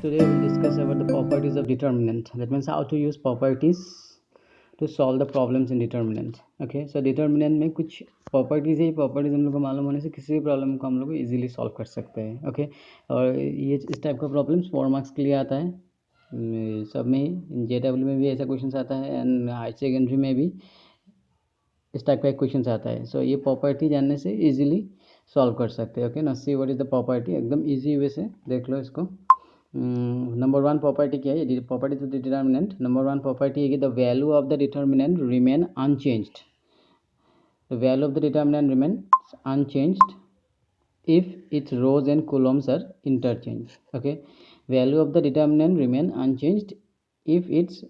Today we'll discuss about the properties of determinant. That means how to use properties to solve the problems in determinant. Okay, so determinant में कुछ properties है, properties हम लोग को मालूम होने से किसी भी प्रॉब्लम को हम लोग इजीली सॉल्व कर सकते हैं. ओके, और ये इस टाइप का प्रॉब्लम्स 4 मार्क्स के लिए आता है. सब में ही JW में भी ऐसा क्वेश्चन आता है एंड हायर सेकेंडरी में भी इस टाइप का एक क्वेश्चन आता है. सो ये प्रॉपर्टी जानने से इजीली सॉल्व कर सकते हैं. ओके, ना see what is the property, एकदम इजी वे से देख लो इसको. नंबर 1 प्रॉपर्टी क्या है? Property to determinant. Number 1 property है कि the value of the determinant remain unchanged. The value of the determinant remain unchanged if its rows and columns are interchanged. Okay, value of the determinant remain unchanged if its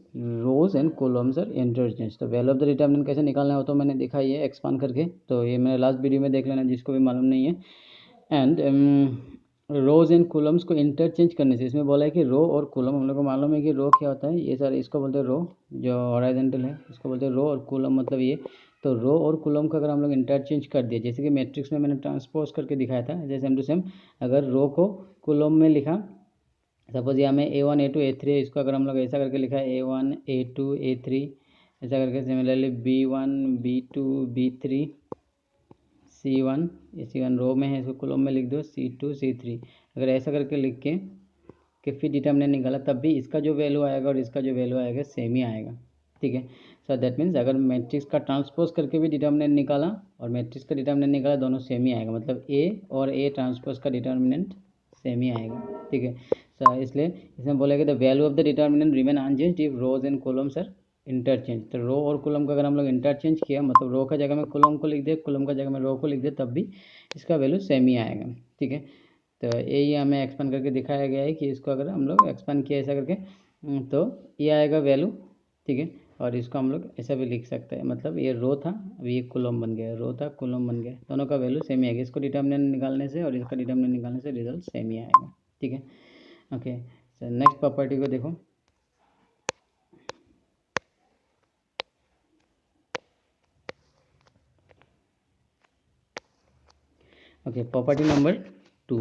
rows and columns are interchanged. तो value of the determinant कैसे निकालना हो तो मैंने देखा ये expand करके, तो ये मेरे लास्ट वीडियो में देख लेना जिसको भी मालूम नहीं है. एंड रोज एंड कॉलम्स को इंटरचेंज करने से, इसमें बोला है कि रो और कॉलम, हम लोग को मालूम है कि रो क्या होता है, ये सारे इसको बोलते हैं रो, जो हॉराइजॉन्टल है इसको बोलते हैं रो, और कॉलम मतलब ये. तो रो और कॉलम का अगर हम लोग इंटरचेंज कर दिए, जैसे कि मैट्रिक्स में मैंने ट्रांसपोज करके दिखाया था, जैसे सेम टू सेम अगर रो को कॉलम में लिखा, सपोज यहाँ में A1 A2 A3 है, इसको अगर हम लोग ऐसा करके लिखा है A1 A2 A3 ऐसा करके, similarly B1 B2 B3 C1, ये C1 रो में है, इसको कॉलम में लिख दो C2 C3. अगर ऐसा करके लिख के फिर डिटर्मिनेंट निकाला, तब भी इसका जो वैल्यू आएगा और इसका जो वैल्यू आएगा सेम ही आएगा. ठीक है, सो दैट मीन्स अगर मैट्रिक्स का ट्रांसपोज करके भी डिटर्मिनेंट निकाला और मैट्रिक्स का डिटर्मिनेंट निकाला, दोनों सेम ही आएगा. मतलब A और A ट्रांसपोज का डिटर्मिनेंट सेम ही आएगा. ठीक है, सो इसलिए इसमें बोलेगा the value of the determinant remain unchanged if rows and columns are interchange. तो रो और कॉलम का अगर हम लोग इंटरचेंज किया, मतलब रो का जगह में कॉलम को लिख दे, कॉलम का जगह में रो को लिख दे, तब भी इसका वैल्यू सेम ही आएगा. ठीक है, तो यही हमें एक्सपांड करके दिखाया गया है कि इसको अगर हम लोग एक्सपांड किया ऐसा करके, तो ये आएगा वैल्यू. ठीक है, और इसको हम लोग ऐसा भी लिख सकते हैं, मतलब ये रो था, अभी ये कॉलम बन गया, रो था कॉलम बन गया, दोनों का वैल्यू सेम ही आएगा. इसको डिटर्मिनेंट निकालने से और इसका डिटर्मिनेंट निकालने से रिजल्ट सेम ही आएगा. ठीक है, ओके. सो नेक्स्ट प्रॉपर्टी को देखो. Okay, property number 2.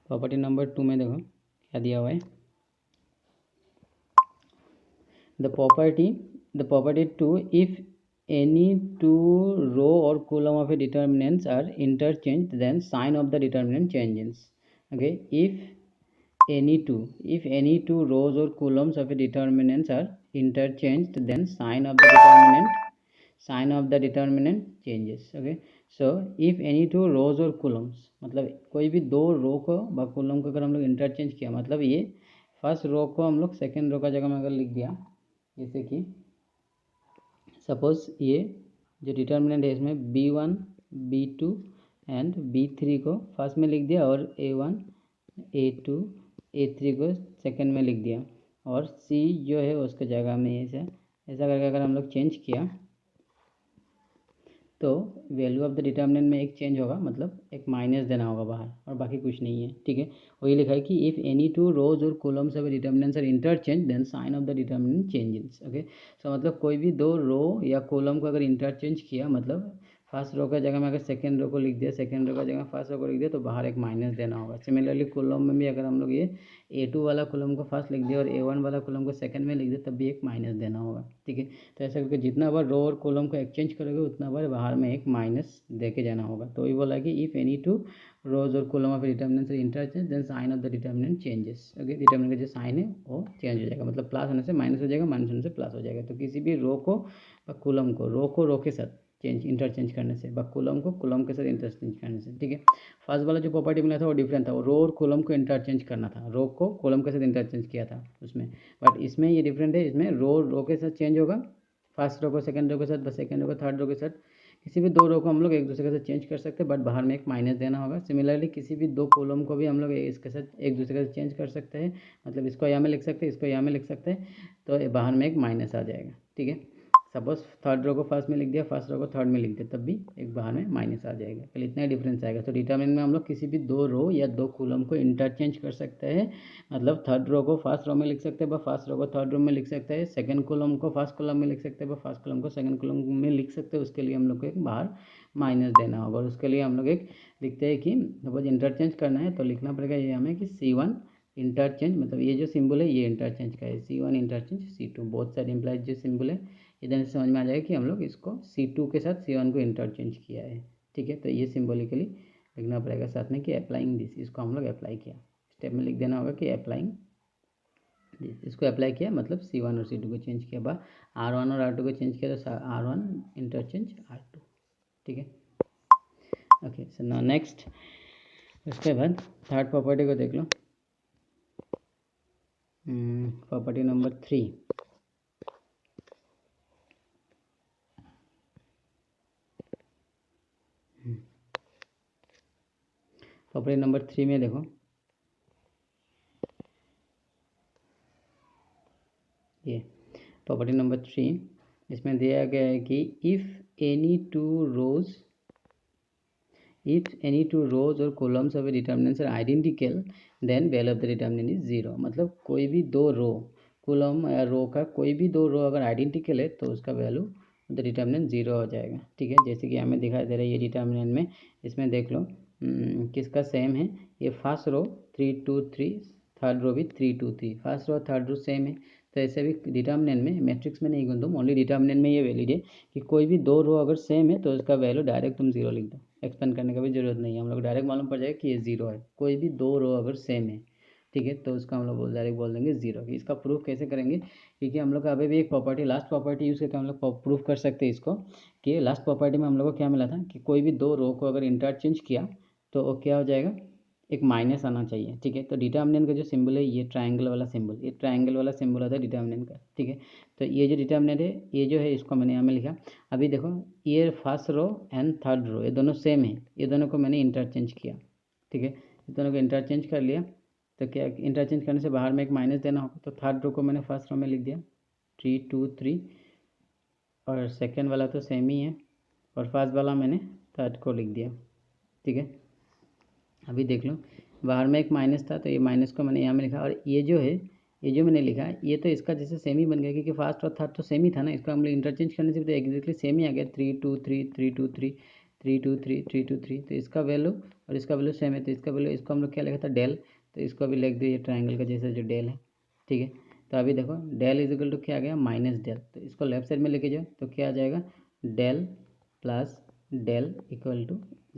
Property number 2 में देखो क्या दिया हुआ है. The property 2, if any two row or column of a determinants are interchanged, then sign of the determinant changes. Okay, if any two rows or columns of a determinants are interchanged, then sign of the determinant changes. Okay, so if any two rows or columns, मतलब कोई भी दो रो को व column को अगर हम लोग इंटरचेंज किया, मतलब ये फर्स्ट रो को हम लोग सेकेंड रो का जगह में अगर लिख दिया, जैसे कि सपोज ये जो डिटर्मिनेंट है इसमें B1 B2 एंड B3 को फर्स्ट में लिख दिया, और A1 A2 A3 को सेकंड में लिख दिया, और C जो है उसके जगह में ऐसा करके अगर हम लोग चेंज किया, तो वैल्यू ऑफ द डिटर्मिनेंट में एक चेंज होगा, मतलब एक माइनस देना होगा बाहर, और बाकी कुछ नहीं है. ठीक है, वही लिखा है कि इफ़ एनी टू रोज और columns of determinants are interchange, then sign of the determinant changes. Okay, so मतलब कोई भी दो रो या कॉलम को अगर इंटरचेंज किया, मतलब फर्स्ट रो का जगह में अगर सेकेंड रो को लिख दिया, सेकेंड रो का जगह फर्स्ट रो को लिख दिया, तो बाहर एक माइनस देना होगा. सिमिलरली कॉलम में भी अगर हम लोग ये A2 वाला कॉलम को फर्स्ट लिख दिया और A1 वाला कॉलम को सेकंड में लिख दिया, तब भी एक माइनस देना होगा. ठीक है, तो ऐसा करके जितना बार रो और कॉलम को एक्सचेंज करोगे उतना बार बाहर में एक माइनस दे के जाना होगा. तो ये बोला कि इफ़ एनी टू रोज और column of determinant interchange, then sign of the determinant changes. Okay, determinant का जो साइन है वो चेंज हो जाएगा, मतलब प्लस होने से माइनस हो जाएगा, माइनस होने से प्लस हो जाएगा. तो किसी भी रो को कॉलम को रो के साथ इंटरचेंज करने से, कॉलम को कॉलम के साथ इंटरचेंज करने से. ठीक है, फर्स्ट वाला जो प्रॉपर्टी मिला था वो डिफरेंट था, वो रो और कॉलम को इंटरचेंज करना था, रो को कॉलम के साथ इंटरचेंज किया था उसमें. बट इसमें ये डिफरेंट है, इसमें रो के साथ चेंज होगा, फर्स्ट रो को सेकंड रो के साथ, सेकंड रो को थर्ड रो के साथ, किसी भी दो रो को हम लोग एक दूसरे के साथ चेंज कर सकते हैं, बट बाहर में एक माइनस देना होगा. सिमिलरली किसी भी दो कॉलम को भी हम लोग इसके साथ एक दूसरे के साथ चेंज कर सकते हैं, मतलब इसको यहाँ में लिख सकते हैं, इसको यहाँ में लिख सकते हैं, तो बाहर में एक माइनस आ जाएगा. ठीक है, सपोज थर्ड रो को फर्स्ट में लिख दिया, फर्स्ट रो को थर्ड में लिख दिया, तब भी एक बाहर में माइनस आ जाएगा. पहले इतना ही डिफरेंस आएगा. तो डिटर्मिनेंट में हम लोग किसी भी दो रो या दो कॉलम को इंटरचेंज कर सकते हैं, मतलब थर्ड रो को फर्स्ट रो में लिख सकते हैं, फर्स्ट रो को थर्ड रो में लिख सकते हैं, सेकंड कॉलम को फर्स्ट कॉलम में लिख सकते हैं, फर्स्ट कॉलम को सेकंड कॉलम में लिख सकते हैं. उसके लिए हम लोग को एक बाहर माइनस देना होगा, और उसके लिए हम लोग एक लिखते हैं कि सपोज इंटरचेंज करना है तो लिखना पड़ेगा ये हमें कि C1 इंटरचेंज, मतलब ये जो सिंबल है ये इंटरचेंज का है, C1 interchange C2, both side implies जो सिंबल है इधर से समझ में आ जाएगा कि हम लोग इसको C2 के साथ C1 को इंटरचेंज किया है। ठीक है, तो ये सिम्बोलिकली लिखना पड़ेगा साथ में कि अप्लाइंग दिस, इसको हम लोग अप्लाई किया। स्टेप में लिख देना होगा कि अप्लाइंग दिस, इसको अप्लाई किया मतलब C1 और C2 को चेंज किया, बा R1 और R2 को चेंज किया तो R1 इंटरचेंज R2। ठीक है, ओके। सो नाउ नेक्स्ट, उसके बाद थर्ड प्रॉपर्टी को देख लो, प्रॉपर्टी नंबर 3। प्रॉपर्टी नंबर 3 में देखो, ये प्रॉपर्टी नंबर 3, इसमें दिया गया है कि इफ़ एनी टू रोज और columns of a determinants are identical then value of the determinant is 0। मतलब कोई भी दो रो, कॉलम या रो का कोई भी दो रो अगर आइडेंटिकल है तो उसका वैल्यू द डिटर्मिनेंट 0 हो जाएगा। ठीक है, जैसे कि हमें दिखाई दे रहा है ये डिटर्मिनेंट में, इसमें देख लो किसका सेम है, ये फर्स्ट रो 3 2 3, थर्ड रो भी 3 2 3, first row third row same है। तो ऐसे भी डिटर्मिनेंट में, मैट्रिक्स में नहीं गिन तुम, ओनली डिटर्मिनेंट में ये वैलिड है कि कोई भी दो रो अगर सेम है तो उसका वैल्यू डायरेक्ट तुम 0 लिख दो, एक्सपेंड करने का भी जरूरत नहीं है, हम लोग डायरेक्ट मालूम पड़ जाएगा कि ये 0 है। कोई भी दो रो अगर सेम है, ठीक है, तो उसका हम लोग डायरेक्ट बोल देंगे 0। इसका प्रूफ कैसे करेंगे, क्योंकि हम लोग का अभी भी एक प्रॉपर्टी, लास्ट प्रॉपर्टी यूज़ करके हम लोग प्रूफ कर सकते हैं इसको, कि लास्ट प्रॉपर्टी में हम लोग को क्या मिला था कि कोई भी दो रो को अगर इंटरचेंज किया तो वो क्या हो जाएगा, एक माइनस आना चाहिए। ठीक है, तो डिटर्मिनेंट का जो सिंबल है ये ट्रायंगल वाला सिंबल, ये ट्रायंगल वाला सिंबल होता है डिटर्मिनेंट का। ठीक है, तो ये जो डिटर्मिनेंट है ये जो है इसको मैंने यहाँ में लिखा। अभी देखो ये first row and third row ये दोनों सेम है, ये दोनों को मैंने इंटरचेंज किया। ठीक है, ये दोनों को इंटरचेंज कर लिया, तो क्या इंटरचेंज करने से बाहर में एक माइनस देना होगा, तो थर्ड रो को मैंने फर्स्ट रो में लिख दिया 3 2 3, और सेकेंड वाला तो सेम ही है, और फर्स्ट वाला मैंने थर्ड को लिख दिया। ठीक है, अभी देख लो बाहर में एक माइनस था तो ये माइनस को मैंने यहाँ में लिखा, और ये जो है ये जो मैंने लिखा ये तो इसका जैसे सेम ही बन गया, क्योंकि फर्स्ट और थर्ड तो सेम ही था ना, इसको हम लोग इंटरचेंज करने से भी तो एग्जैक्टली सेम ही आ गया, 3 2 3 3 2 3 3 2 3 3 2 3, तो इसका वैल्यू और इसका वैल्यू सेम है, तो इसका वैल्यू, इसको हम लोग क्या लिखा था डेल, तो इसको अभी लिख दिए ट्राइंगल का जैसा जो डेल है। ठीक है, तो अभी देखो डेल इज इक्वल टू क्या आ गया, माइनस डेल, तो इसको लेफ्ट साइड में लेके जाओ तो क्या आ जाएगा, del plus del equal to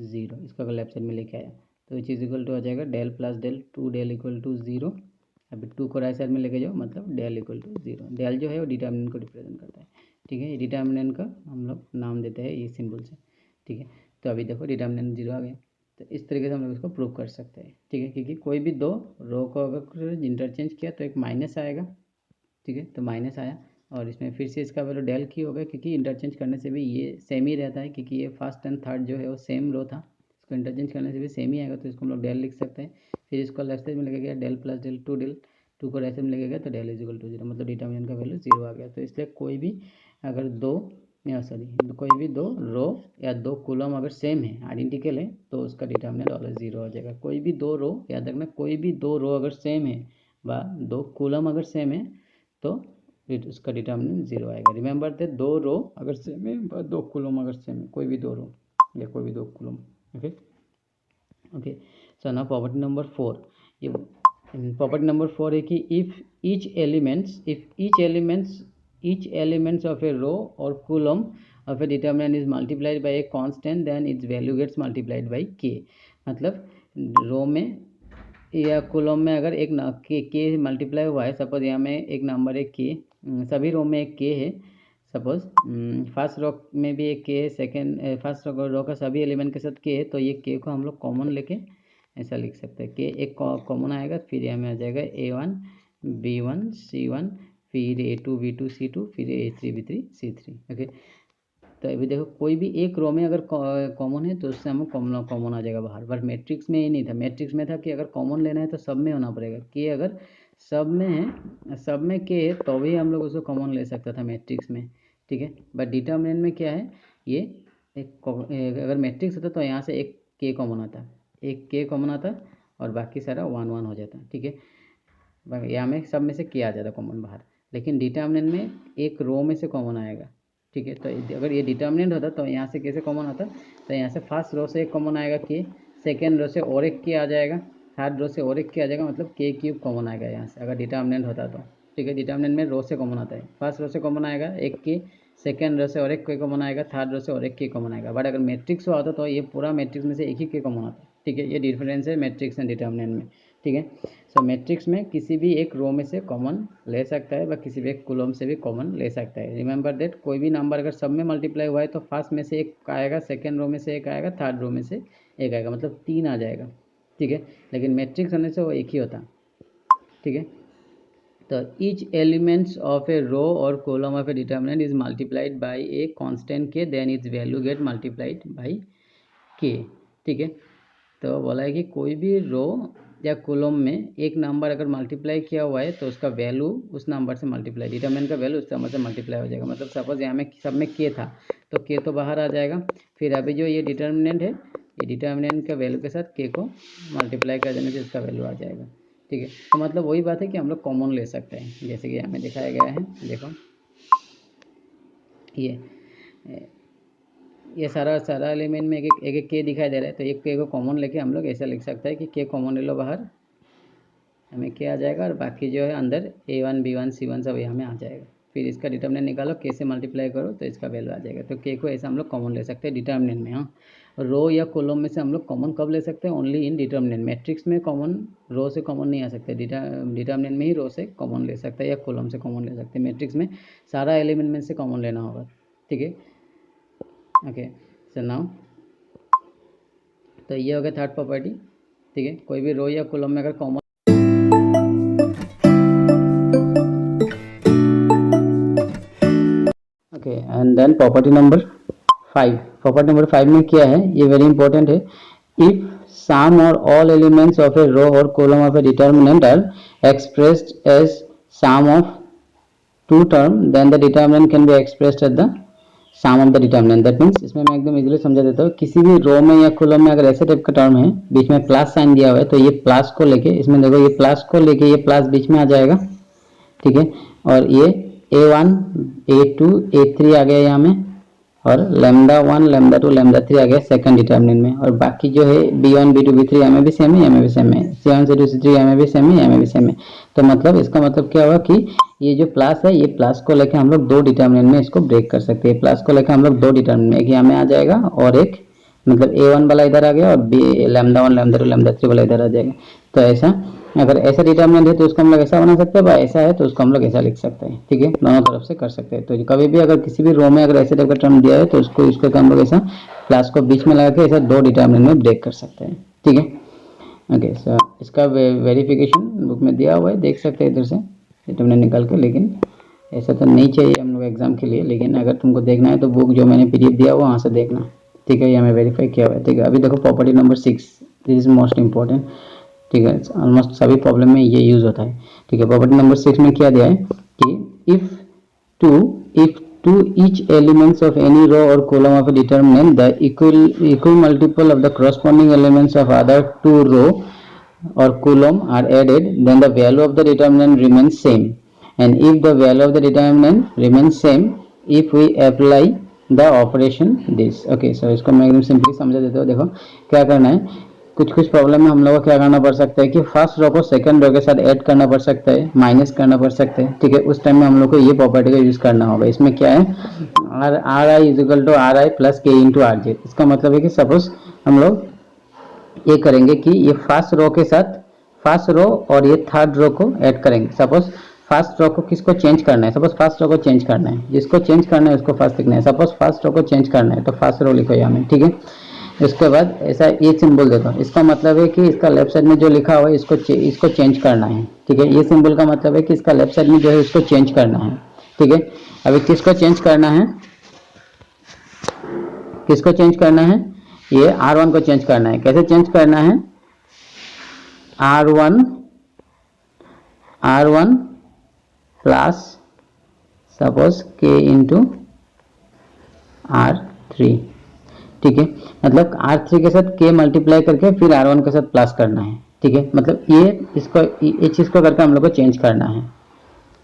0, इसको अगर लेफ्ट साइड में लेके आया तो विच इज इक्वल टू आ जाएगा del plus del, 2 del equal to 0। अभी 2 को राइट साइड में लेके जाओ मतलब डेल इक्वल टू 0। डेल जो है वो डिटर्मिनेंट को रिप्रेजेंट करता है। ठीक है, ये डिटर्मिनेंट का हम लोग नाम देते हैं ये सिंबल से। ठीक है, तो अभी देखो डिटर्मिनेंट 0 आ गया, तो इस तरीके से हम लोग इसको प्रूव कर सकते हैं। ठीक है, क्योंकि कोई भी दो रो को अगर इंटरचेंज किया तो एक माइनस आएगा। ठीक है, तो माइनस आया, और इसमें फिर से इसका वैल्यू डेल की होगा, क्योंकि इंटरचेंज करने से भी ये सेम ही रहता है, क्योंकि ये फर्स्ट एंड थर्ड जो है वो सेम रो था, इसको इंटरचेंज करने से भी सेम ही आएगा, तो इसको हम लोग डेल लिख सकते हैं। फिर इसको लेफ्ट साइड में लगेगा डेल प्लस डेल, 2 डेल, 2 को राइट साइड में लगेगा तो डेल इज इक्वल टू 0, मतलब डिटर्मिनेंट का वैल्यू 0 आ गया। तो इसलिए कोई भी अगर दो या कोई भी दो रो या दो कॉलम अगर सेम है, आइडेंटिकल है, तो उसका डिटर्मिनेंट ऑलवेज 0 हो जाएगा। कोई भी दो रो, याद रखना, कोई भी दो रो अगर सेम है व दो कॉलम अगर सेम है तो उसका डिटर्मिनेंट 0 आएगा। रिमेंबर दैट दो रो अगर सेम है, दो कॉलम अगर सेम है, कोई भी दो रो या कोई भी दो column. Okay okay, so now property number 4, ये प्रॉपर्टी नंबर 4 है कि if each elements of a row और column of a determinant is multiplied by a constant then its value gets multiplied by K. मतलब रो में या column में अगर एक के मल्टीप्लाई हुआ है, सपोज यहाँ में एक नंबर है के, सभी रो में एक के है, सपोज फर्स्ट रो में भी एक के है, सेकेंड फर्स्ट रो का सभी एलिमेंट के साथ के है, तो ये के को हम लोग कॉमन लेके ऐसा लिख सकते हैं, के एक कॉमन आएगा, फिर यहाँ में आ जाएगा A1 B1 C1, फिर A2 B2 C2, फिर A3 B3 C3। ओके, तो अभी देखो कोई भी एक रो में अगर कॉमन है तो उससे हमें कॉमन आ जाएगा बाहर, बट मैट्रिक्स में ये नहीं था। मैट्रिक्स में था कि अगर कॉमन लेना है तो सब में होना पड़ेगा, कि अगर सब में है, सब में के है तो भी हम लोग उसको कॉमन ले सकता था मैट्रिक्स में। ठीक है, बट डिटर्मिनेंट में क्या है, ये अगर मैट्रिक्स होता तो यहाँ से एक के कॉमन आता, एक के कॉमन आता और बाकी सारा 1 1 हो जाता। ठीक है, यहाँ में सब में से के आ जाता कॉमन बाहर, लेकिन डिटर्मिनेंट में एक रो में से कॉमन आएगा। ठीक है, तो अगर ये डिटर्मिनेंट होता तो यहाँ से कैसे कॉमन आता, तो यहाँ से फर्स्ट रो से एक कॉमन आएगा के, सेकेंड रो से और एक के आ जाएगा, थर्ड रो से और एक के आ जाएगा, मतलब के क्यूब कॉमन आएगा यहाँ से अगर डिटर्मिनेंट होता तो, ठीक है। डिटर्मिनेंट में रो से कॉमन आता है, फर्स्ट रो से कॉमन आएगा एक के, सेकेंड रो से और एक के कॉमन आएगा, थर्ड रो से और एक के कॉमन आएगा। बट अगर मैट्रिक्स हुआ होता तो ये पूरा मैट्रिक्स में से एक ही के कॉमन आता है, ठीक है। ये डिफरेंस है मैट्रिक्स एंड डिटर्मिनेंट में, ठीक है। सो मैट्रिक्स में किसी भी एक रो में से कॉमन ले सकता है, व किसी भी एक कॉलम से भी कॉमन ले सकता है। रिमेंबर दैट कोई भी नंबर अगर सब में मल्टीप्लाई हुआ है तो फर्स्ट में से एक आएगा, सेकेंड रो में से एक आएगा, थर्ड रो में से एक आएगा, मतलब 3 आ जाएगा, ठीक है। लेकिन मैट्रिक्स होने से वो एक ही होता, ठीक है। तो each elements of a row और column of a determinant is multiplied by a constant K, then its value get multiplied by K, ठीक है। तो बोला है कि कोई भी रो या कॉलम में एक नंबर अगर मल्टीप्लाई किया हुआ है तो उसका वैल्यू उस नंबर से मल्टीप्लाई, डिटर्मिनेंट का वैल्यू उस नंबर से मल्टीप्लाई हो जाएगा। मतलब सपोज यहाँ में सब में के था तो के तो बाहर आ जाएगा, फिर अभी जो ये डिटर्मिनेंट है, ये डिटर्मिनेंट का वैल्यू के साथ के को मल्टीप्लाई कर देने से इसका वैल्यू आ जाएगा, ठीक है। तो मतलब वही बात है कि हम लोग कॉमन ले सकते हैं, जैसे कि यहाँ में दिखाया गया है, देखो ये सारा एलिमेंट में एक एक के दिखाई दे रहा है, तो एक के को कॉमन लेके हम लोग ऐसा लिख सकते हैं कि के कॉमन ले लो बाहर, हमें के आ जाएगा, और बाकी जो है अंदर A1 B1 C1 सब यहाँ में आ जाएगा। फिर इसका डिटर्मिनेंट निकालो, के से मल्टीप्लाई करो तो इसका वैल्यू आ जाएगा। तो के को ऐसा हम लोग कॉमन ले सकते हैं डिटर्मिनेंट में। हाँ, रो या कॉलम में से हम लोग कॉमन कब ले सकते हैं? Only in determinant. मैट्रिक्स में कॉमन रो से कॉमन नहीं आ सकते, डिटर्मिनेंट में ही रो से कॉमन ले सकते हैं या कॉलम से कॉमन ले सकते हैं। मैट्रिक्स में सारा एलिमेंट में से कॉमन लेना होगा, ठीक है। ओके, सो नाउ तो ये हो गया थर्ड प्रॉपर्टी, ठीक है। कोई भी रो या कॉलम में अगर common okay, and then property number 5। Property number 5 में क्या है, ये वेरी इंपॉर्टेंट है। इफ सम और all elements of a row और column of a determinant are expressed as sum of two term, then the determinant can be expressed as the sum of the determinant. That means इसमें मैं एकदम easily समझा देता हूँ। किसी भी रो में या कॉलम में अगर ऐसे टाइप का टर्म है, बीच में प्लस साइन दिया हुआ है, तो ये प्लस को लेके, इसमें देखो ये प्लस को लेके ये प्लस बीच में आ जाएगा, ठीक है। और ये A1 A2 A3 आ गया यहाँ में, और λ1 λ2 λ3 आ गया सेकंड डिटर्मिनेंट में। और बाकी जो है B1 B2 B3 यहाँ में भी सेम है, यहाँ में भी सेम है, C1 C2 C3 यहाँ में भी सेम है, यहाँ में भी सेम है। तो मतलब इसका मतलब क्या हुआ कि ये जो प्लस है, ये प्लस को लेकर हम लोग दो डिटर्मिनेंट में इसको ब्रेक कर सकते हैं। प्लस को लेकर हम लोग दो डिटर्मिनेंट में, एक यहाँ में आ जाएगा और एक मतलब A1 वाला इधर आ गया, और λ1 λ2 λ3 वाला इधर आ जाएगा। तो ऐसा अगर ऐसा डिटर्मिनेंट है तो उसको हम लोग ऐसा बना सकते हैं, और ऐसा है तो उसको हम लोग ऐसा लिख सकते हैं, ठीक है। दोनों तरफ से कर सकते हैं। तो कभी भी अगर किसी भी रो में अगर ऐसे टाइप का टर्म दिया है तो उसको इसको हम लोग ऐसा प्लस को बीच में लगा के ऐसा दो डिटर्मिनेंट में ब्रेक कर सकते हैं, ठीक है। ओके, सो इसका वेरिफिकेशन बुक में दिया हुआ है, देख सकते हैं इधर से डिटर्मिनेंट निकाल के। लेकिन ऐसा तो नहीं चाहिए हम लोग एग्जाम के लिए, लेकिन अगर तुमको देखना है तो बुक जो मैंने PDF दिया हुआ वहाँ से देखना, ठीक है। ये हमें वेरीफाई किया हुआ है, ठीक है। अभी देखो property number 6, this is most important, ठीक है। ऑलमोस्ट सभी प्रॉब्लम में ये यूज होता है, ठीक है। प्रॉपर्टी नंबर 6 में क्या दिया है कि if two each elements of any row or column of a determinant the equal multiple of the corresponding elements of other two row or column are added, then the value of the determinant remains same. And if the value of the determinant remains same, if we apply the operation this, okay। so इसको मैं एकदम simply समझा देता हूँ। देखो क्या करना है, कुछ प्रॉब्लम में हम लोगों को क्या करना पड़ सकता है कि फर्स्ट रो को सेकंड रो के साथ ऐड करना पड़ सकता है, माइनस करना पड़ सकता है, ठीक है। उस टाइम में हम लोग को ये प्रॉपर्टी का यूज करना होगा। इसमें क्या है, R I is equal to R I plus K into R J. इसका मतलब है कि सपोज हम लोग ये करेंगे कि ये फर्स्ट रो के साथ फर्स्ट रो और ये थर्ड रो को ऐड करेंगे। सपोज फर्स्ट रो को किसको चेंज करना है, सपोज फर्स्ट रो को चेंज करना है, जिसको चेंज करना है उसको फर्स्ट लिखना है। सपोज फर्स्ट रो को चेंज करना है तो फर्स्ट रो लिखो यहाँ में, ठीक है। इसके बाद ऐसा ये सिंबल देता हूँ, इसका मतलब है कि इसका लेफ्ट साइड में जो लिखा हुआ है इसको चेंज करना है, ठीक है। ये सिंबल का मतलब है कि इसका लेफ्ट साइड में जो है उसको चेंज करना है, ठीक है। अभी किसको चेंज करना है, किसको चेंज करना है, ये R1 को चेंज करना है। कैसे चेंज करना है, R1 plus suppose K into R3, ठीक है। मतलब R3 के साथ K मल्टीप्लाई करके फिर R1 के साथ प्लस करना है, ठीक है। मतलब ये चीज को करके हम लोग को चेंज करना है,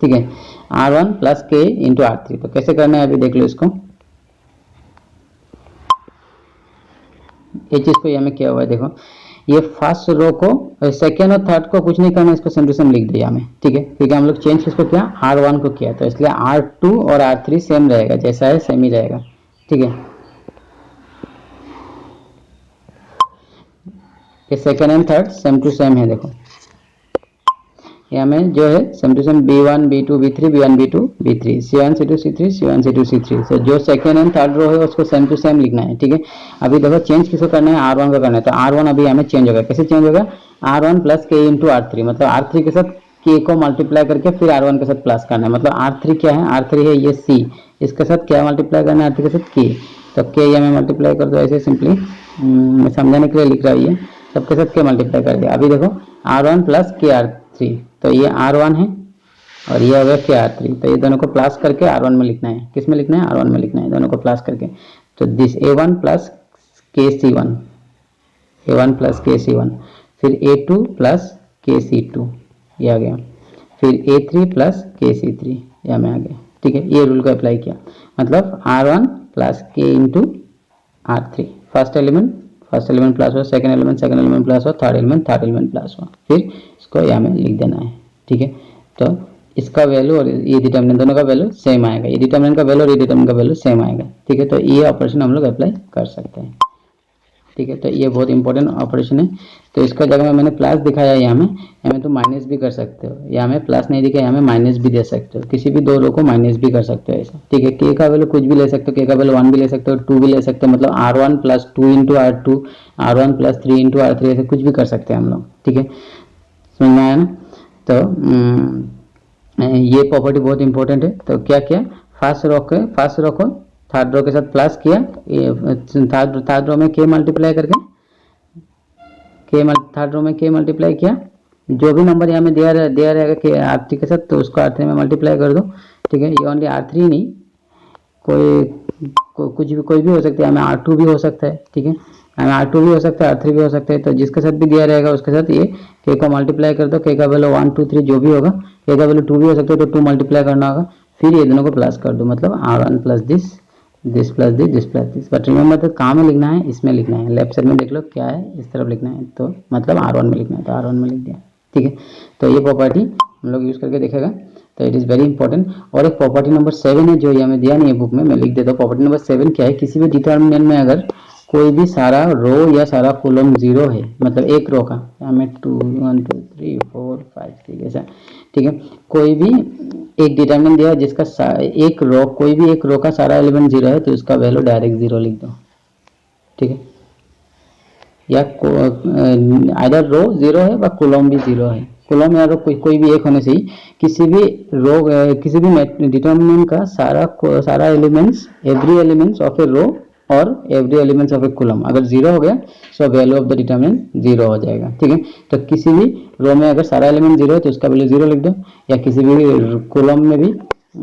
ठीक है। R1 plus K into R3, तो कैसे करना है अभी देख लो इसको। ये चीज़ को यहाँ में क्या हुआ है देखो, ये फर्स्ट रो को सेकेंड और थर्ड को कुछ नहीं करना, इसको सेम टू सेम लिख दिया हमें, ठीक है, क्योंकि हम लोग चेंज किसको किया, R1 को किया, तो इसलिए R2 और R3 सेम रहेगा, जैसा है सेम ही रहेगा, ठीक है। ये second and third same to same है, देखो यहाँ में जो है same to same B1 B2 B3 B1 B2 B3 C1 C2 C3 C1 C2 C3, तो जो सेकेंड एंड थर्ड रो है उसको सेम टू सेम लिखना है, ठीक है। अभी देखो चेंज किसको करना है, R1 को करना है, तो R1 अभी हमें चेंज होगा, कैसे चेंज होगा, R1 plus K into R3, मतलब R3 के साथ K को मल्टीप्लाई करके फिर R1 के साथ प्लस करना है, मतलब R3 क्या है, R3 है ये C, इसके साथ क्या मल्टीप्लाई करना है, R3 के साथ K, तो K ये में मल्टीप्लाई कर दो ऐसे सिंपली, समझाने के लिए लिख रहा है, ये सबके साथ K मल्टीप्लाई कर दिया। अभी देखो R1 प्लस K R3, तो ये R1 है और ये हो गया K R3, तो ये दोनों को प्लस करके R1 में लिखना है, किस में लिखना है, R1 में लिखना है, दोनों को प्लस करके, तो this A1 plus K C1, A1 plus K C1, फिर A2 प्लस K C2 ये आ गया, फिर A3 प्लस K C3 यहाँ में आ गया, ठीक है। ये रूल को अप्लाई किया, मतलब R1 plus K into R3, first element plus हो, सेकंड एलिमेंट प्लस हो, थर्ड एलिमेंट प्लस हो, फिर इसको यहाँ में लिख देना है, ठीक है। तो इसका वैल्यू और ये डिटर्मिनेंट दोनों का वैल्यू सेम आएगा, ये डिटर्मिनेंट का वैल्यू और ये डिटर्मिनेंट का वैल्यू सेम आएगा, ठीक है। तो ये ऑपरेशन हम लोग अप्लाई कर सकते हैं, ठीक है। तो ये बहुत इंपॉर्टेंट ऑपरेशन है, तो इसका जगह में मैंने प्लस दिखाया यहाँ में तो माइनस भी कर सकते हो, यहाँ में प्लस नहीं दिखा, यहाँ में माइनस भी दे सकते हो, किसी भी दो रो को माइनस भी कर सकते हो ऐसा, ठीक है। के का वैल्यू कुछ भी ले सकते हो, के का वैल्यू 1 भी ले सकते हो, 2 भी ले सकते हो, मतलब R1 plus 2 into R2, R1 plus 3 into R3 ऐसे कुछ भी कर सकते हैं हम लोग, ठीक है, समझ में आया ना। तो ये प्रॉपर्टी बहुत इंपॉर्टेंट है। तो क्या किया, फर्स्ट रो को थर्ड रो के साथ प्लस किया, थर्ड रो में K मल्टीप्लाई करके थर्ड रो में K मल्टीप्लाई किया, जो भी नंबर यहाँ में दिया रहेगा कि R3 के साथ, तो उसको R3 में मल्टीप्लाई कर दो, ठीक है। ये ओनली R3 नहीं, कोई भी हो सकता है, हमें R2 भी हो सकता है, ठीक है, हमें R2 भी हो सकता है, R3 भी हो सकता है, तो जिसके साथ भी दिया रहेगा उसके साथ ये K को मल्टीप्लाई कर दो, K का वैल्यू 1 2 3 जो भी होगा, K का वैल्यू 2 भी हो सकता है, तो 2 मल्टीप्लाई करना होगा, फिर ये दोनों को प्लस कर दो, मतलब R1 plus this plus this, but remember तो कहाँ में लिखना है, इसमें लिखना है, लेफ्ट साइड में देख लो क्या है, इस तरफ लिखना है, तो मतलब R1 में लिखना है, तो R1 में लिख दिया, ठीक है। तो ये प्रॉपर्टी हम लोग यूज़ करके देखेगा, तो इट इज़ वेरी इंपॉर्टेंट। और एक प्रॉपर्टी नंबर 7 है जो यहाँ में दिया नहीं है बुक में, मैं लिख देता हूँ। प्रॉपर्टी नंबर 7 क्या है, किसी भी डिटर्मिनेंट में अगर कोई भी सारा रो या सारा कॉलम 0 है, मतलब एक रो का, यहाँ में 2 1 2 3 4 5 6 ऐसा, ठीक है, कोई भी एक डिटर्मिनेंट दिया है जिसका कोई भी एक रो का सारा एलिमेंट 0 है, तो उसका वैल्यू डायरेक्ट 0 लिख दो, ठीक है, या आइदर रो 0 है व कॉलम भी 0 है, कॉलम या रो कोई भी एक होने से ही किसी भी डिटर्मिनेंट का सारा elements, every elements of a row और every elements of A column अगर 0 हो गया, so value of the determinant 0 हो जाएगा, ठीक है। तो किसी भी रो में अगर सारा एलिमेंट 0 है तो उसका वैल्यू 0 लिख दो, या किसी भी कॉलम में भी,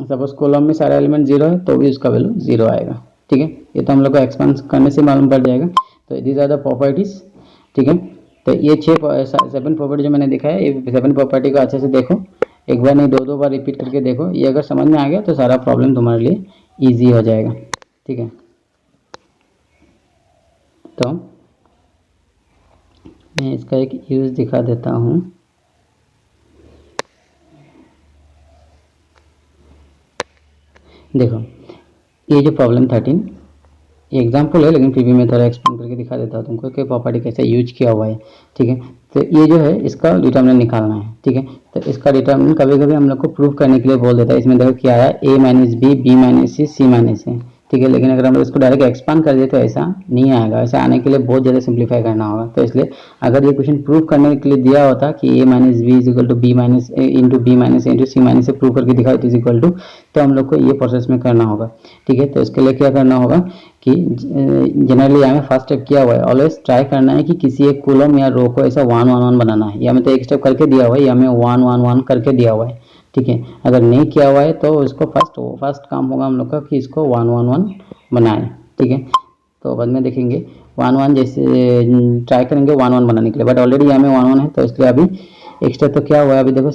सपोज कॉलम में सारा एलिमेंट 0 है तो भी उसका वैल्यू 0 आएगा, ठीक है। ये तो हम लोग को एक्सपेंड करने से मालूम पड़ जाएगा। तो दीज आर द प्रॉपर्टीज, ठीक है। तो ये 7 प्रॉपर्टी जो मैंने दिखाया, ये 7 प्रॉपर्टी को अच्छे से देखो, एक बार नहीं 2 बार रिपीट करके देखो, ये अगर समझ में आ गया तो सारा प्रॉब्लम तुम्हारे लिए ईजी हो जाएगा, ठीक है। तो मैं इसका एक यूज़ दिखा देता हूँ। देखो ये जो प्रॉब्लम 13 ये एग्जाम्पल है, लेकिन फिर भी मैं थोड़ा एक्सप्लेन करके दिखा देता हूँ तुमको कि प्रॉपर्टी कैसे यूज किया हुआ है, ठीक है। तो ये जो है इसका डिटर्मिनेंट निकालना है, ठीक है। तो इसका डिटर्मिनेंट कभी कभी हम लोग को प्रूव करने के लिए बोल देता है। इसमें देखो क्या आया, a minus B minus C minus A, ठीक है। लेकिन अगर हम इसको डायरेक्ट एक्सपांड कर दिए तो ऐसा नहीं आएगा, ऐसा आने के लिए बहुत ज़्यादा सिंप्लीफाई करना होगा। तो इसलिए अगर ये क्वेश्चन प्रूव करने के लिए दिया होता कि a minus B is equal to B minus A into B minus A into C minus से प्रूव करके दिखाओ इट इज इक्वल टू, तो हम लोग को ये प्रोसेस में करना होगा, ठीक है। तो इसके लिए क्या करना होगा कि जनरली यहाँ में फर्स्ट स्टेप किया हुआ है, ऑलवेज ट्राई करना है कि किसी एक कॉलम या रो को ऐसा 1 1 1 बनाना है। या में तो एक स्टेप करके दिया हुआ है, या में 1 1 1 करके दिया हुआ है, ठीक है। अगर नहीं किया हुआ है तो इसको फर्स्ट काम होगा हम लोग का कि इसको 1 1 1 बनाएं, ठीक है। तो बाद में देखेंगे 1 1 जैसे ट्राई करेंगे 1 1 बनाने के लिए, बट ऑलरेडी यहाँ में 1 1 है, तो इसलिए अभी एक स्टेप तो क्या हुआ है, अभी देखो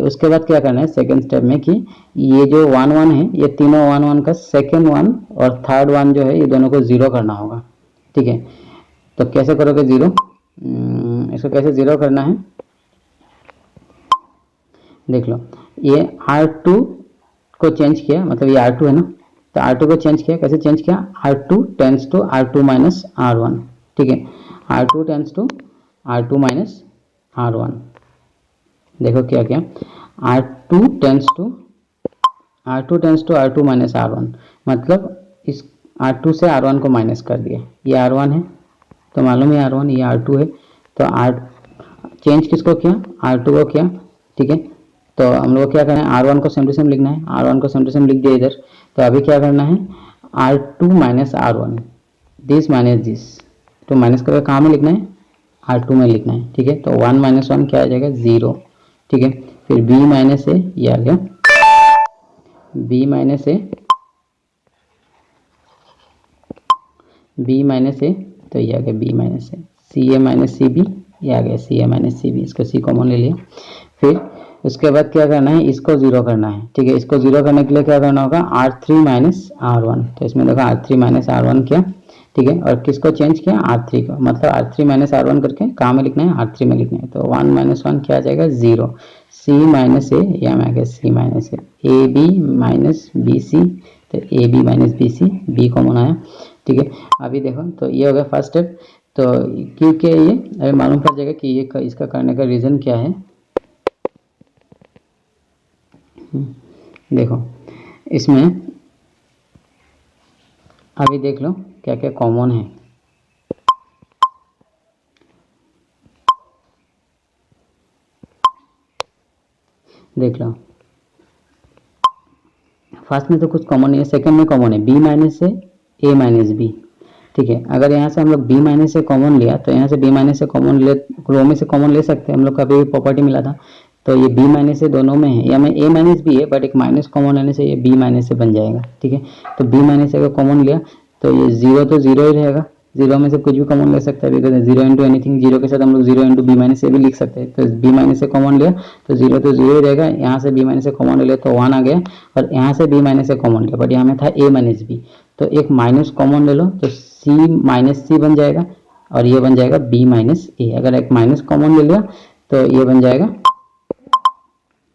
उसके बाद क्या करना है सेकंड स्टेप में कि ये जो 1 1 है, ये तीनों 1 1 का सेकंड 1 और थर्ड 1 जो है ये दोनों को 0 करना होगा, ठीक है। तो कैसे करोगे ज़ीरो, इसको कैसे ज़ीरो करना है देख लो। ये R2 को चेंज किया, मतलब ये R2 है ना, तो R2 को चेंज किया, कैसे चेंज किया, R2 tense to R2 minus R1, ठीक है, R2 tense to R2 minus R1। देखो क्या क्या, R2 tense to R2 minus R1, मतलब इस R2 से R1 को माइनस कर दिया, ये R1 है तो मालूम है R1, ये R2 है, तो R चेंज किसको किया, R2 को किया, ठीक है। तो हम लोग क्या करना है, R1 को सेम टू सेम लिखना है, R1 को सेम टू सेम लिख दिया इधर। तो अभी क्या करना है, R2 minus R1, this minus this, तो माइनस करके कहाँ में लिखना है, R2 में लिखना है, ठीक है। तो 1 माइनस 1 क्या आ जाएगा, 0, ठीक है। फिर b माइनस ए, ये आ गया b minus A, b minus A, तो ये आ गया b माइनस ए, सी ए माइनस सी बी, ये आ गया सी ए माइनस सी बी, इसको सी कॉमन ले लिया। फिर उसके बाद क्या करना है, इसको जीरो करना है, ठीक है। इसको जीरो करने के लिए क्या करना होगा, R3 माइनस R1, तो इसमें देखो R3 माइनस R1 किया, ठीक है। और किसको चेंज किया, R3 को, मतलब R3 माइनस R1 करके कहाँ में लिखना है, R3 में लिखना है। तो 1 माइनस 1 क्या आ जाएगा, 0, C माइनस ए, या में आ गया C minus A, B minus B C, तो A B minus B C, B common आया, ठीक है। अभी देखो तो ये हो गया फर्स्ट स्टेप। तो क्योंकि ये अभी मालूम पड़ जाएगा कि ये इसका करने का रीज़न क्या है। देखो इसमें अभी देख लो क्या क्या कॉमन है। देख लो फर्स्ट में तो कुछ कॉमन नहीं है, सेकंड में कॉमन है बी माइनस से ए माइनस बी, ठीक है। अगर यहाँ से हम लोग b माइनस से कॉमन लिया तो यहाँ से b माइनस से कॉमन ले, रो में से कॉमन ले सकते हैं हम लोग का, अभी प्रॉपर्टी मिला था। तो ये b माइनस से दोनों में है, या में a माइनस भी है, बट एक माइनस कॉमन लेने से ये b माइनस से बन जाएगा, ठीक है। तो b माइनस से अगर कॉमन लिया तो ये जीरो तो जीरो ही रहेगा, जीरो में से कुछ भी कॉमन ले सकता है, because zero into anything, zero के साथ हम लोग जीरो इंटू बी माइनस से भी लिख सकते हैं। तो b माइनस से कॉमन लिया तो जीरो तो जीरो ही रहेगा, यहाँ से b माइनस से कॉमन ले लिया तो 1 आ गया, और यहाँ से b माइनस से कॉमन लिया, बट यहाँ में था a माइनस बी, तो एक माइनस कॉमन ले लो तो c माइनस सी बन जाएगा, और ये बन जाएगा b माइनस ए। अगर एक माइनस कॉमन ले लिया तो ये बन जाएगा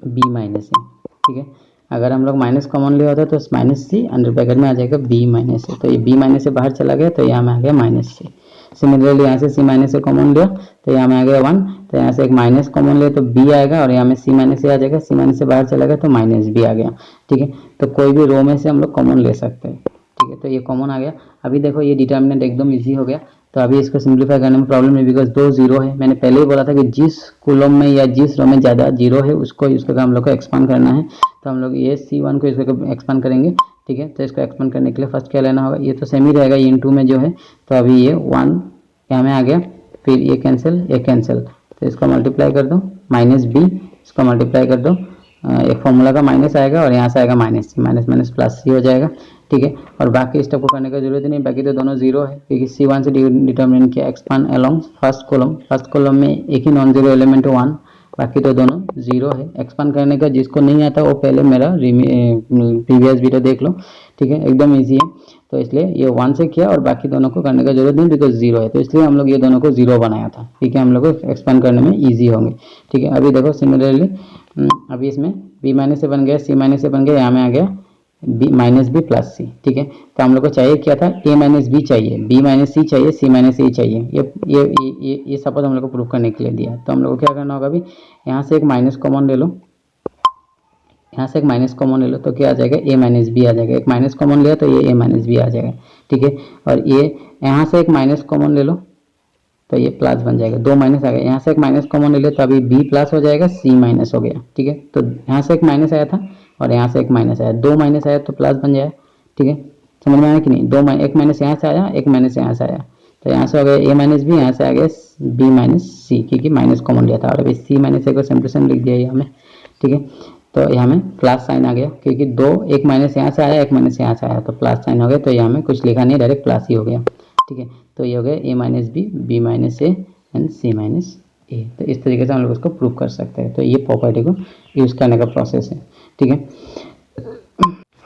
b माइनस ए, ठीक है। अगर हम लोग माइनस कॉमन लिया होता तो माइनस सी अंडर ब्रैकेट में आ जाएगा b माइनस ए, तो ये b माइनस से बाहर चला गया तो यहाँ में आ गया माइनस सी। सिमिलरली यहाँ से c माइनस से कॉमन लिया तो यहाँ में आ गया 1, तो यहाँ से एक माइनस कॉमन लिया तो b आएगा, और यहाँ में c माइनस से आ जाएगा, c माइनस से बाहर चला गया तो माइनस b आ गया, ठीक है। तो कोई भी रो में से हम लोग कॉमन ले सकते हैं, ठीक है। तो ये कॉमन आ गया। अभी देखो ये डिटर्मिनेंट एकदम इजी हो गया, तो अभी इसको सिंप्लीफाई करने में प्रॉब्लम नहीं, बिकॉज दो जीरो है। मैंने पहले ही बोला था कि जिस कॉलम में या जिस रो में ज़्यादा जीरो है उसको हम लोग को एक्सपांड करना है। तो हम लोग ये C1 को इसको एक्सपांड करेंगे, ठीक है। तो इसको एक्सपांड करने के लिए फर्स्ट क्या लेना होगा, ये तो सेम ही रहेगा, ये इनटू में जो है, तो अभी ये 1 यहाँ में आ गया, फिर ये कैंसिल, तो इसको मल्टीप्लाई कर दो, माइनस बी, इसको मल्टीप्लाई कर दो, एक फॉर्मूला का माइनस आएगा और यहाँ से आएगा minus C, minus minus plus सी हो जाएगा, ठीक है। और बाकी स्टेप को करने का जरूरत नहीं, बाकी तो दोनों जीरो है, क्योंकि C1 से डिटर्मिनेंट किया, एक्सपांड अलोंग फर्स्ट कॉलम में एक ही नॉन जीरो एलिमेंट 1, बाकी तो दोनों जीरो है। एक्सपांड करने का जिसको नहीं आता वो पहले मेरा प्रीवियस वीडियो देख लो, ठीक है, एकदम ईजी है। तो इसलिए ये 1 से किया और बाकी दोनों को करने का जरूरत नहीं, बिकॉज जीरो है, तो इसलिए हम लोग ये दोनों को जीरो बनाया था, ठीक है। हम लोग को एक्सपांड करने में ईजी होंगे, ठीक है। अभी देखो सिमिलरली अभी इसमें b माइनस से बन गया, c माइनस से बन गया, यहाँ में आ गया b माइनस बी प्लस सी, ठीक है। तो हम लोग को चाहिए क्या था, a माइनस बी चाहिए, b माइनस सी चाहिए, c माइनस ए चाहिए। ये सपोज हम लोग को प्रूफ करने के लिए दिया, तो हम लोग को क्या करना होगा, अभी यहाँ से एक माइनस कॉमन ले लो, यहाँ से एक माइनस कॉमन ले लो तो क्या आ जाएगा, a माइनस बी आ जाएगा। एक माइनस कॉमन लिया तो ये a माइनस बी आ जाएगा, ठीक है। और ये यहाँ से एक माइनस कॉमन ले लो तो ये प्लस बन जाएगा, दो माइनस आ गया, यहाँ से एक माइनस कॉमन ले लिया तो अभी b प्लस हो जाएगा, c माइनस हो गया, ठीक है। तो यहाँ से एक माइनस आया था और यहाँ से एक माइनस आया, दो माइनस आया तो प्लस बन जाए, ठीक है। समझ में आया कि नहीं, एक माइनस यहाँ से आया, एक माइनस यहाँ से आया, तो यहाँ से हो गया a माइनस बी, यहाँ से आ गया b माइनस सी, क्योंकि माइनस कॉमन लिया था, और अभी c माइनस ए को सेम टू सेम लिख दिया यहाँ में, ठीक है। तो यहाँ में प्लस साइन आ गया, क्योंकि एक माइनस यहाँ से आया, एक माइनस यहाँ से आया, तो प्लस साइन हो गया, तो यहाँ में कुछ लिखा नहीं, डायरेक्ट प्लस ही हो गया, ठीक है। तो ये हो गया a minus B, B minus A and c minus A. तो इस तरीके से हम लोग उसको प्रूव कर सकते हैं। तो ये प्रॉपर्टी को यूज़ करने का प्रोसेस है, ठीक है।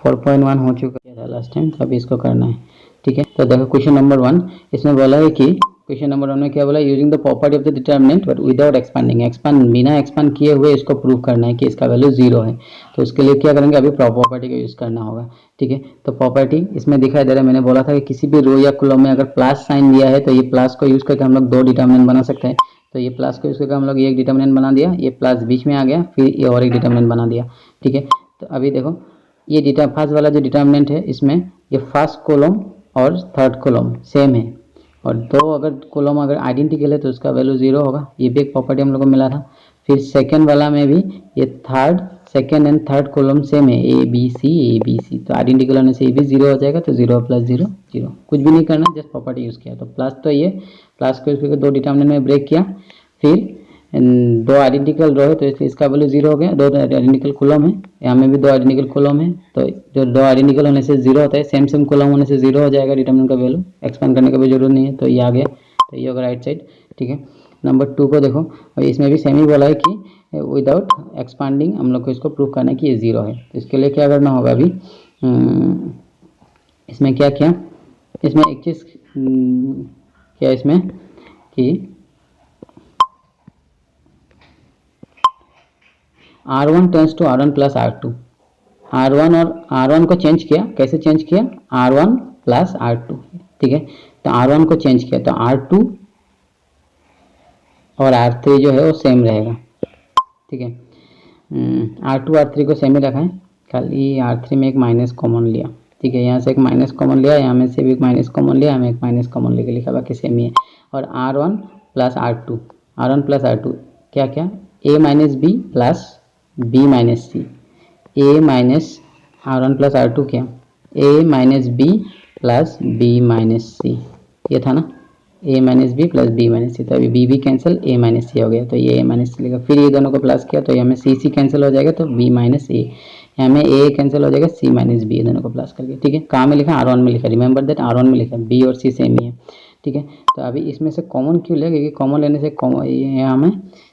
4.1 हो चुका था लास्ट टाइम, तो अभी इसको करना है, ठीक है। तो देखो क्वेश्चन नंबर 1, इसमें बोला है कि क्वेश्चन नंबर 1 में क्या बोला, using the property of the determinant but without expanding, बिना एक्सपांड किए हुए इसको प्रूव करना है कि इसका वैल्यू 0 है। तो उसके लिए क्या करेंगे, अभी प्रॉपर्टी का यूज़ करना होगा। ठीक है, तो प्रॉपर्टी इसमें दिखाई दे रहा है, मैंने बोला था कि किसी भी रो या कॉलम में अगर प्लस साइन दिया है तो ये प्लस को यूज़ करके हम लोग 2 डिटर्मिनेंट बना सकते हैं। तो ये प्लस को यूज़ करके हम लोग एक डिटर्मिनेंट बना दिया, ये प्लस बीच में आ गया, फिर ये और एक डिटर्मिनेंट बना दिया। ठीक है, तो अभी देखो ये फर्स्ट वाला जो डिटर्मिनेंट है इसमें ये फर्स्ट कॉलम और थर्ड कॉलम सेम है, और दो अगर कॉलम अगर आइडेंटिकल है तो उसका वैल्यू 0 होगा। ये भी एक प्रॉपर्टी हम लोग को मिला था। फिर सेकंड वाला में भी ये second and third column same है, ए बी सी, तो आइडेंटिकल होने से ये भी 0 हो जाएगा। तो 0 + 0 0, कुछ भी नहीं करना, जस्ट प्रॉपर्टी यूज़ किया। तो प्लस, तो ये प्लस को यूज़ करके 2 डिटर्मिनेंट में ब्रेक किया, फिर 2 आइडेंटिकल रो है तो इसलिए इसका वैल्यू 0 हो गया। 2 आइडेंटिकल कॉलम है, यहाँ में भी 2 आइडेंटिकल कॉलम है, तो जो 2 आइडेंटिकल होने से 0 होता है, सेम कॉलम होने से 0 हो जाएगा डिटर्मिनेंट का वैल्यू, एक्सपांड करने का भी जरूरत नहीं है। तो ये आ गया, तो ये होगा राइट साइड। ठीक है, नंबर 2 को देखो, और इसमें भी सेम ही बोला है कि विदाउट एक्सपांडिंग हम लोग को इसको प्रूव करना है कि ये 0 है। तो इसके लिए क्या करना होगा, अभी इसमें क्या किया, इसमें एक चीज़ क्या इसमें कि R1 tense to R1 + R2, R1 और R1 को चेंज किया, कैसे चेंज किया, R1 + R2। ठीक है, तो R1 को चेंज किया तो R2 और R3 जो है वो सेम रहेगा। ठीक है, R2 R3 को सेम ही रखा है, खाली R3 में एक माइनस कॉमन लिया। ठीक है, यहाँ से एक माइनस कॉमन लिया, यहाँ में से भी एक माइनस कॉमन लिया, यहाँ में एक माइनस कॉमन लेके लिखा, बाकी सेम ही है। और R1 + R2 क्या क्या, A - B + B - C, A - R1 + R2 क्या, A - B + B - C, ये था ना, A - B + B - C, तो अभी B कैंसिल, A - C हो गया, तो ये A - C लेगा। फिर ये दोनों को प्लस किया तो यहाँ में C कैंसिल हो जाएगा, तो B - A, यहाँ में A कैंसिल हो जाएगा, C - B, दोनों को प्लस करके। ठीक है, कहाँ में लिखा, R1 में लिखा, रिमेंबर दैट R1 में लिखा, B और C सेम ही है। ठीक है, तो अभी इसमें से कॉमन क्यों लिया, क्योंकि कॉमन लेने से यहाँ में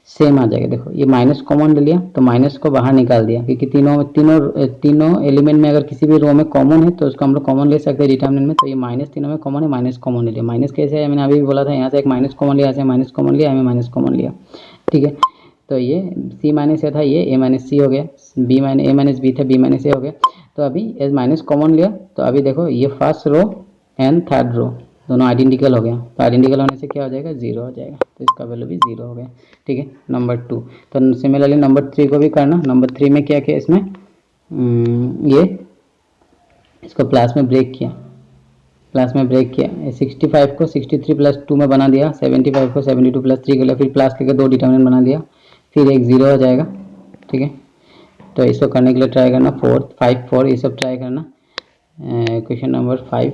सेम आ जाएगा। देखो ये माइनस कॉमन ले लिया तो माइनस को बाहर निकाल दिया, क्योंकि तीनों एलिमेंट में अगर किसी भी रो में कॉमन है तो उसको हम लोग कॉमन ले सकते हैं डिटर्मिनेंट में। तो ये माइनस तीनों में कॉमन है, माइनस कॉमन ले लिया। माइनस कैसे है, मैंने अभी भी बोला था, यहाँ से एक माइनस कॉमन लिया, यहाँ से माइनस कॉमन लिया, यहाँ में माइनस कॉमन लिया। ठीक है, तो ये C - A था, ये A - C हो गया, A - B था, B - A हो गया। तो अभी एज माइनस कॉमन लिया, तो अभी देखो ये first row and third row दोनों आइडेंटिकल हो गया, तो आइडेंटिकल होने से क्या हो जाएगा, 0 हो जाएगा, तो इसका वैल्यू भी 0 हो गया। ठीक है, नंबर 2। तो सिमिलरली नंबर 3 को भी करना। नंबर 3 में क्या किया, इसमें ये इसको प्लस में ब्रेक किया, 65 को 63 + 2 में बना दिया, 75 को 72 + 3 कर लिया, फिर प्लस करके 2 डिटर्मिनेंट बना दिया, फिर एक 0 हो जाएगा। ठीक है, तो इसको करने के लिए ट्राई करना 4, 5, 4 ये सब ट्राई करना। क्वेश्चन नंबर 5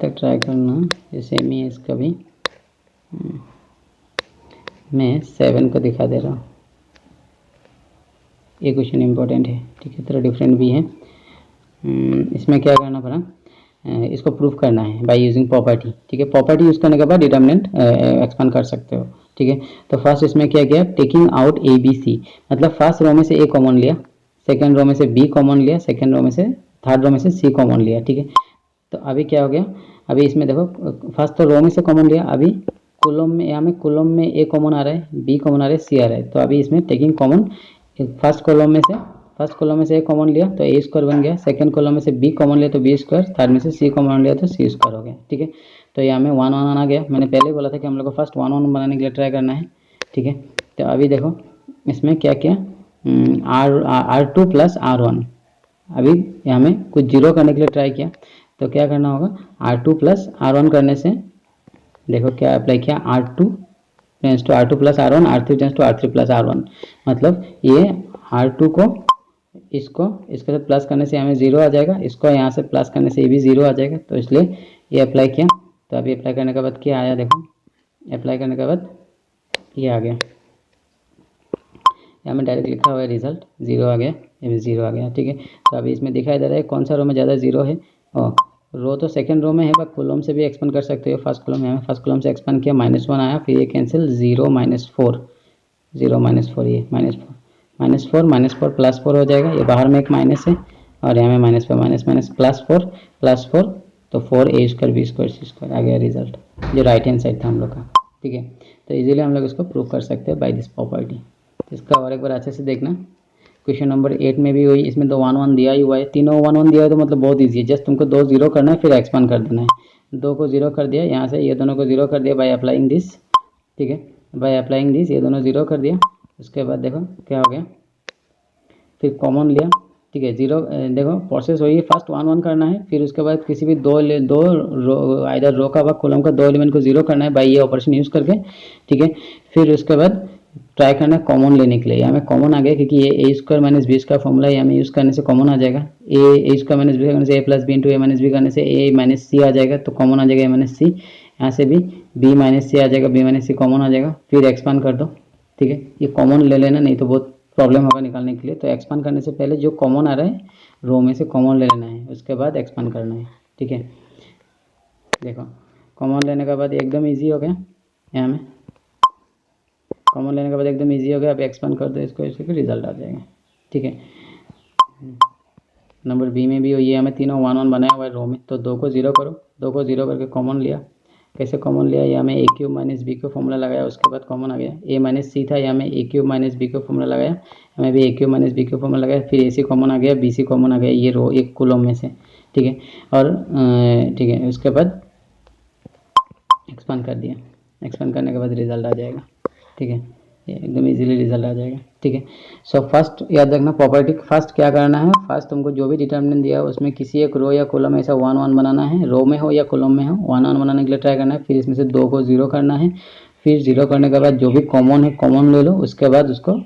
तक ट्राई करना, ये सेम ही है इसका भी। मैं 7 को दिखा दे रहा हूँ, ये क्वेश्चन इंपॉर्टेंट है। ठीक है, थोड़ा डिफरेंट भी है। इसमें क्या करना पड़ा, इसको प्रूफ करना है बाय यूजिंग प्रॉपर्टी। ठीक है, प्रॉपर्टी यूज़ करने के बाद डिटर्मिनेंट एक्सपांड कर सकते हो। ठीक है, तो फर्स्ट इसमें क्या किया, taking out A B C, मतलब फर्स्ट रो में से A कॉमन लिया, सेकंड रो में से B कॉमन लिया, सेकंड रो में से थर्ड रो में से C कॉमन लिया। ठीक है, तो अभी क्या हो गया, अभी इसमें देखो फर्स्ट तो रो में से कॉमन लिया, अभी कॉलम में, यहाँ में कॉलम में A कॉमन आ रहा है, B कॉमन आ रहा है, C आ रहा है। तो अभी इसमें टेकिंग कॉमन, फर्स्ट कॉलम में से A कॉमन लिया तो A² बन गया, सेकंड कॉलम में से B कॉमन लिया तो B², थर्ड में से C कॉमन लिया तो C² हो गया। ठीक है, तो यहाँ में 1 1 आ गया। मैंने पहले बोला था कि हम लोग को फर्स्ट 1 1 बनाने के लिए ट्राई करना है। ठीक है, तो अभी देखो इसमें क्या किया, R2 + R1, अभी यहाँ में कुछ 0 करने के लिए ट्राई किया, तो क्या करना होगा, R2 + R1 करने से देखो क्या अप्लाई किया, R2 tense to R2 + R1, R3 tense to R3 + R1, मतलब ये R2 को इसके साथ प्लस करने से हमें 0 आ जाएगा, इसको यहाँ से प्लस करने से ये भी 0 आ जाएगा, तो इसलिए ये अप्लाई किया। तो अभी अप्लाई करने के बाद क्या आया, देखो अप्लाई करने के बाद ये आ गया, यहाँ में डायरेक्ट लिखा हुआ है रिजल्ट 0 आ गया, ये भी 0 आ गया। ठीक है, तो अभी इसमें दिखाई दे रहा है कौन सा रो में ज़्यादा 0 है, और रो तो सेकंड रो में है, बट कॉलम से भी एक्सपेंड कर सकते हो। फर्स्ट कॉलम में फर्स्ट कॉलम से एक्सपेंड किया, -1 आया, फिर ये कैंसिल, 0 - 4, 0 - 4, ये -4 + 4 हो जाएगा, ये बाहर में एक माइनस है और यहाँ में माइनस पर माइनस माइनस प्लस फोर, तो 4a² b² c² आ गया रिजल्ट, जो राइट हैंड साइड था हम लोग का। ठीक है, तो इजीली हम लोग इसको प्रूव कर सकते हैं बाय दिस प्रॉपर्टी। इसका और एक बार अच्छे से देखना। क्वेश्चन नंबर 8 में भी वही, इसमें तो 1 1 दिया ही हुआ है, तीनों 1 1 दिया है, तो मतलब बहुत ईजी है। जस्ट तुमको 2 0 करना है, फिर एक्सपांड कर देना है। 2 को 0 कर दिया यहाँ से, ये दोनों को 0 कर दिया बाय अप्लाइंग दिस। ठीक है, बाय अप्लाइंग दिस ये दोनों 0 कर दिया। उसके बाद देखो क्या हो गया, फिर कॉमन लिया। ठीक है, 0 देखो प्रोसेस वही है, फर्स्ट 1 1 करना है, फिर उसके बाद किसी भी दो रो, आइदर रो का व कॉलम का 2 एलिमेंट को 0 करना है बाई ये ऑपरेशन यूज़ करके। ठीक है, फिर उसके बाद ट्राई करना है कॉमन लेने के लिए। यहाँ में कॉमन आ गया क्योंकि ये a² माइनस b का फॉर्मूला यहाँ में यूज़ करने से कॉमन आ जाएगा। a² माइनस b करने से a plus B into a minus B करने से a माइनस सी आ जाएगा, तो कॉमन आ जाएगा a माइनस सी। यहाँ से भी b माइनस सी आ जाएगा, b माइनस सी कॉमन आ जाएगा, फिर एक्सपांड कर दो। ठीक है, ये कॉमन ले लेना, नहीं तो बहुत प्रॉब्लम होगा निकालने के लिए। तो एक्सपांड करने से पहले जो कॉमन आ रहा है रो में से कॉमन ले लेना है, उसके बाद एक्सपांड करना है। ठीक है, देखो कॉमन लेने के बाद एकदम ईजी हो गया। यहाँ में कॉमन लेने के बाद एकदम इजी हो गया। अब एक्सपांड कर दो इसको, इसके रिजल्ट आ जाएगा। ठीक है, नंबर बी में भी ये हमें तीनों 1 1 बनाया हुआ है रो में, तो 2 को 0 करो। 2 को 0 करके कॉमन लिया। कैसे कॉमन लिया, यहाँ में a³ माइनस b का फॉर्मूला लगाया, उसके बाद कॉमन आ गया। a माइनस सी था, यहाँ में a³ माइनस b का फॉर्मूला लगाया, हमें भी a³ माइनस b का फॉर्मूला लगाया, फिर ac कॉमन आ गया, bc कॉमन आ गया, ये रो एक कॉलम में से। ठीक है, और ठीक है, उसके बाद एक्सपांड कर दिया। एक्सपांड करने के बाद रिजल्ट आ जाएगा। ठीक है, ये एकदम इजीली रिजल्ट आ जाएगा। ठीक है, सो फर्स्ट याद रखना प्रॉपर्टी, फर्स्ट क्या करना है, फर्स्ट तुमको जो भी डिटर्मिनेंट दिया है उसमें किसी एक रो या कॉलम ऐसा 1 1 बनाना है, रो में हो या कॉलम में हो 1 1 बनाने के लिए ट्राई करना है। फिर इसमें से 2 को 0 करना है, फिर 0 करने के बाद जो भी कॉमन है कॉमन ले लो, उसके बाद उसको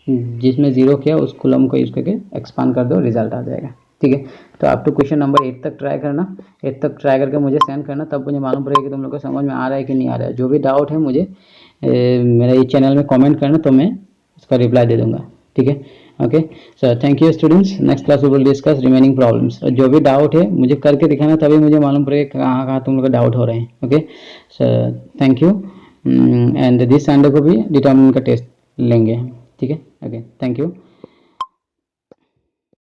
जिसमें 0 किया उस कॉलम को यूज़ करके एक्सपांड कर दो, रिजल्ट आ जाएगा। ठीक है, तो आप तो क्वेश्चन नंबर 8 तक ट्राई करना, 8 तक ट्राई करके मुझे सेंड करना, तब मुझे मालूम पड़ेगा कि तुम लोग को समझ में आ रहा है कि नहीं आ रहा है। जो भी डाउट है मुझे मेरा ये चैनल में कमेंट करना, तो मैं इसका रिप्लाई दे दूंगा। ठीक है, okay so thank you students. Next class we will discuss remaining problems. और जो भी डाउट है मुझे करके दिखाना, तभी मुझे मालूम पड़ेगा कहाँ कहाँ तुम लोग का डाउट हो रहे हैं। Okay, so thank you. And this Sunday को भी डिटर्मिनेंट का टेस्ट लेंगे। ठीक है, ओके थैंक यू।